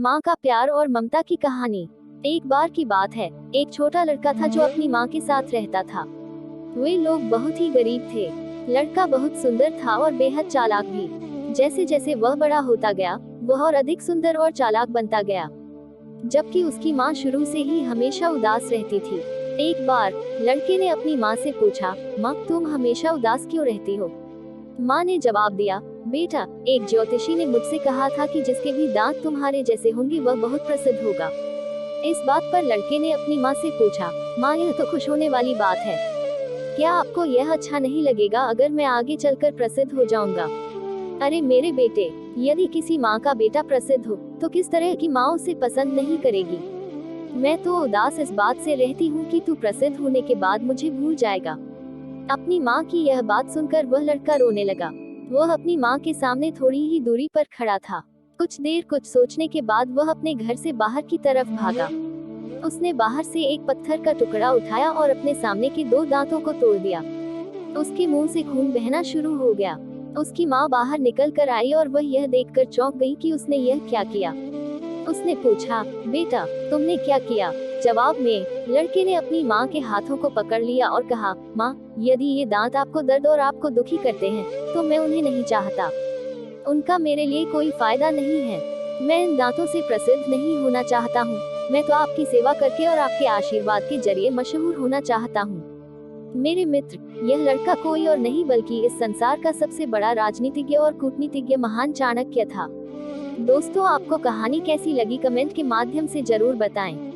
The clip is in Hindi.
माँ का प्यार और ममता की कहानी। एक बार की बात है, एक छोटा लड़का था जो अपनी माँ के साथ रहता था। वे लोग बहुत ही गरीब थे। लड़का बहुत सुंदर था और बेहद चालाक भी। जैसे जैसे वह बड़ा होता गया, वह और अधिक सुंदर और चालाक बनता गया। जबकि उसकी माँ शुरू से ही हमेशा उदास रहती थी। एक बार लड़के ने अपनी माँ से पूछा, माँ तुम हमेशा उदास क्यों रहती हो? माँ ने जवाब दिया, बेटा, एक ज्योतिषी ने मुझसे कहा था कि जिसके भी दांत तुम्हारे जैसे होंगे वह बहुत प्रसिद्ध होगा। इस बात पर लड़के ने अपनी माँ से पूछा, माँ यह तो खुश होने वाली बात है। क्या आपको यह अच्छा नहीं लगेगा अगर मैं आगे चलकर प्रसिद्ध हो जाऊंगा? अरे मेरे बेटे, यदि किसी माँ का बेटा प्रसिद्ध हो तो किस तरह की माँ उसे पसंद नहीं करेगी? मैं तो उदास इस बात से रहती हूँ कि तू प्रसिद्ध होने के बाद मुझे भूल जाएगा। अपनी माँ की यह बात सुनकर वह लड़का रोने लगा। वह अपनी माँ के सामने थोड़ी ही दूरी पर खड़ा था। कुछ देर कुछ सोचने के बाद वह अपने घर से बाहर की तरफ भागा। उसने बाहर से एक पत्थर का टुकड़ा उठाया और अपने सामने के दो दांतों को तोड़ दिया। उसके मुंह से खून बहना शुरू हो गया। उसकी माँ बाहर निकल कर आई और वह यह देखकर चौंक गई कि उसने यह क्या किया। उसने पूछा, बेटा तुमने क्या किया? जवाब में लड़के ने अपनी माँ के हाथों को पकड़ लिया और कहा, माँ, यदि ये दांत आपको दर्द और आपको दुखी करते हैं तो मैं उन्हें नहीं चाहता। उनका मेरे लिए कोई फायदा नहीं है। मैं इन दांतों से प्रसिद्ध नहीं होना चाहता हूँ। मैं तो आपकी सेवा करके और आपके आशीर्वाद के जरिए मशहूर होना चाहता हूँ। मेरे मित्र, यह लड़का कोई और नहीं बल्कि इस संसार का सबसे बड़ा राजनीतिज्ञ और कूटनीतिज्ञ महान चाणक्य था। दोस्तों, आपको कहानी कैसी लगी कमेंट के माध्यम से जरूर बताएं।